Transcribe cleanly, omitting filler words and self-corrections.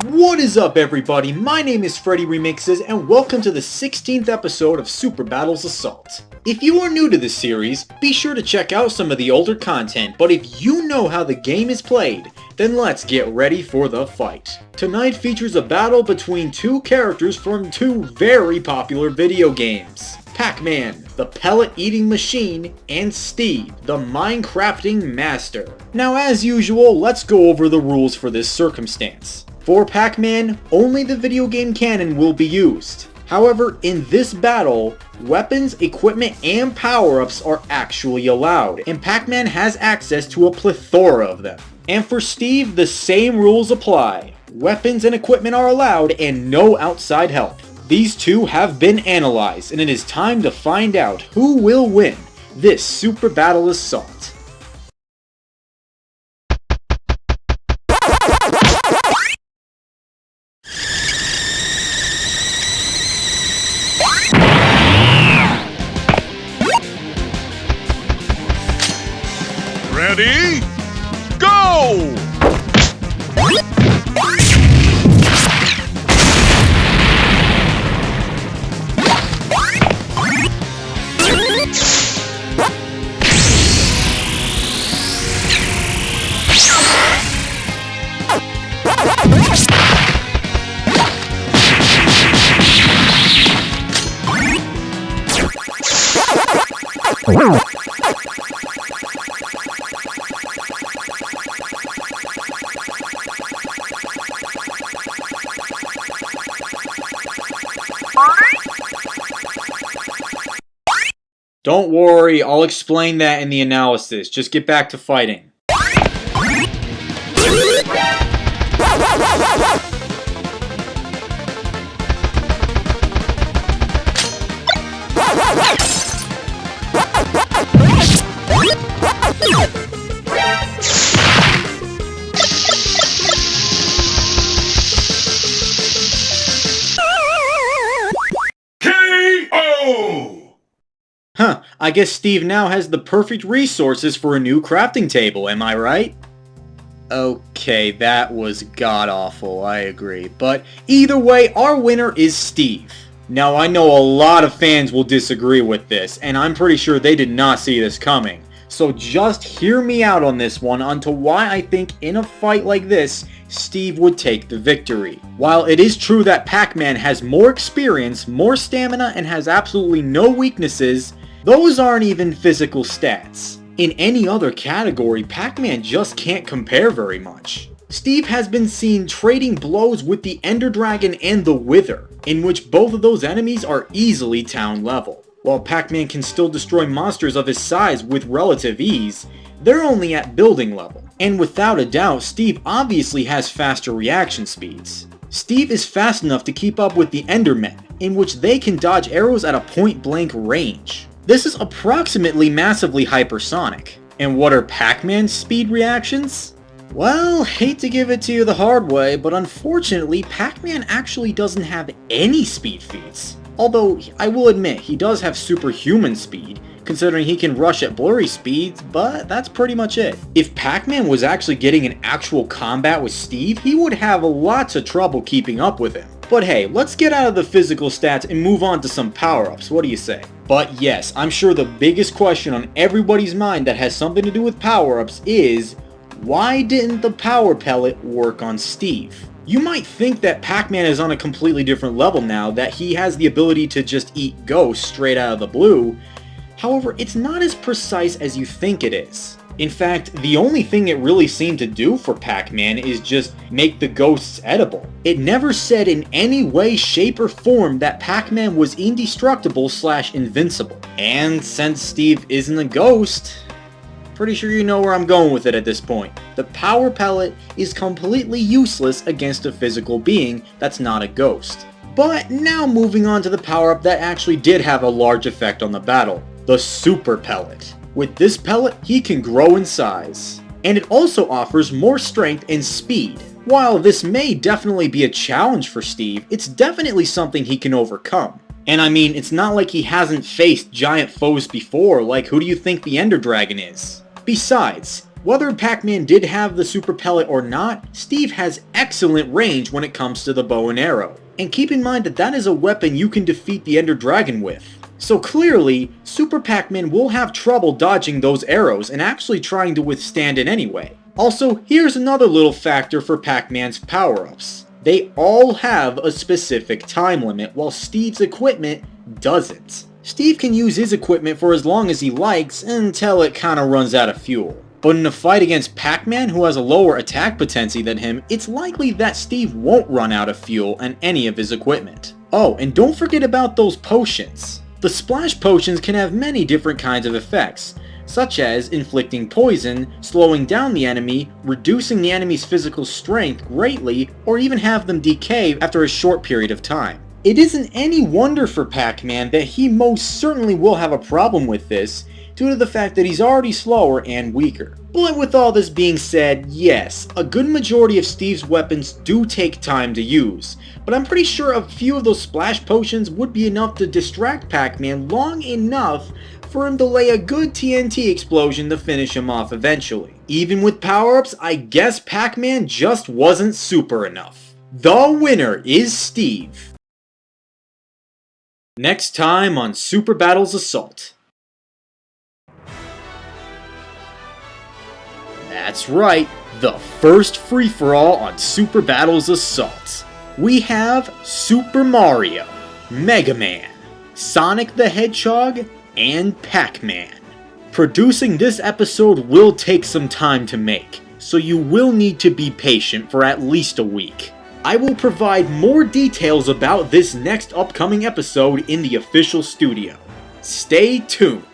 What is up everybody, my name is FreddyRemixes and welcome to the 16th episode of Super Battles Assault. If you are new to this series, be sure to check out some of the older content, but if you know how the game is played, then let's get ready for the fight. Tonight features a battle between two characters from two very popular video games. PacMan, the pellet-eating machine, and Steve, the Minecrafting master. Now as usual, let's go over the rules for this circumstance. For PacMan, only the video game canon will be used. However, in this battle, weapons, equipment, and power-ups are actually allowed, and PacMan has access to a plethora of them. And for Steve, the same rules apply. Weapons and equipment are allowed, and no outside help. These two have been analyzed, and it is time to find out who will win this Super Battle Assault. Ready? Go! Don't worry, I'll explain that in the analysis. Just get back to fighting. Huh, I guess Steve now has the perfect resources for a new crafting table, am I right? Okay, that was god-awful, I agree. But either way, our winner is Steve. Now, I know a lot of fans will disagree with this, and I'm pretty sure they did not see this coming. So just hear me out on this one onto why I think in a fight like this, Steve would take the victory. While it is true that PacMan has more experience, more stamina, and has absolutely no weaknesses, those aren't even physical stats. In any other category, PacMan just can't compare very much. Steve has been seen trading blows with the Ender Dragon and the Wither, in which both of those enemies are easily town level. While PacMan can still destroy monsters of his size with relative ease, they're only at building level. And without a doubt, Steve obviously has faster reaction speeds. Steve is fast enough to keep up with the Endermen, in which they can dodge arrows at a point-blank range. This is approximately massively hypersonic. And what are PacMan's speed reactions? Well, hate to give it to you the hard way, but unfortunately, PacMan actually doesn't have any speed feats. Although, I will admit, he does have superhuman speed, considering he can rush at blurry speeds, but that's pretty much it. If PacMan was actually getting an actual combat with Steve, he would have lots of trouble keeping up with him. But hey, let's get out of the physical stats and move on to some power-ups, what do you say? But yes, I'm sure the biggest question on everybody's mind that has something to do with power-ups is, why didn't the power pellet work on Steve? You might think that PacMan is on a completely different level now, that he has the ability to just eat ghosts straight out of the blue. However, it's not as precise as you think it is. In fact, the only thing it really seemed to do for PacMan is just make the ghosts edible. It never said in any way, shape, or form that PacMan was indestructible / invincible. And since Steve isn't a ghost, pretty sure you know where I'm going with it at this point. The power pellet is completely useless against a physical being that's not a ghost. But now moving on to the power-up that actually did have a large effect on the battle, the Super Pellet. With this pellet, he can grow in size. And it also offers more strength and speed. While this may definitely be a challenge for Steve, it's definitely something he can overcome. And I mean, it's not like he hasn't faced giant foes before, like who do you think the Ender Dragon is? Besides, Whether Pac-Man did have the super pellet or not, Steve has excellent range when it comes to the bow and arrow. And keep in mind that that is a weapon you can defeat the Ender Dragon with. So clearly, Super Pac-Man will have trouble dodging those arrows and actually trying to withstand it anyway. Also, here's another little factor for Pac-Man's power-ups. They all have a specific time limit, while Steve's equipment doesn't. Steve can use his equipment for as long as he likes until it kinda runs out of fuel. But in a fight against Pac-Man, who has a lower attack potency than him, it's likely that Steve won't run out of fuel and any of his equipment. Oh, and don't forget about those potions. The splash potions can have many different kinds of effects, such as inflicting poison, slowing down the enemy, reducing the enemy's physical strength greatly, or even have them decay after a short period of time. It isn't any wonder for Pac-Man that he most certainly will have a problem with this, due to the fact that he's already slower and weaker. But with all this being said, yes, a good majority of Steve's weapons do take time to use, but I'm pretty sure a few of those splash potions would be enough to distract Pac-Man long enough for him to lay a good TNT explosion to finish him off eventually. Even with power-ups, I guess Pac-Man just wasn't super enough. The winner is Steve. Next time on Super Battles Assault. That's right, the first free-for-all on Super Battles Assault. We have Super Mario, Mega Man, Sonic the Hedgehog, and Pac-Man. Producing this episode will take some time to make, so you will need to be patient for at least a week. I will provide more details about this next upcoming episode in the official studio. Stay tuned.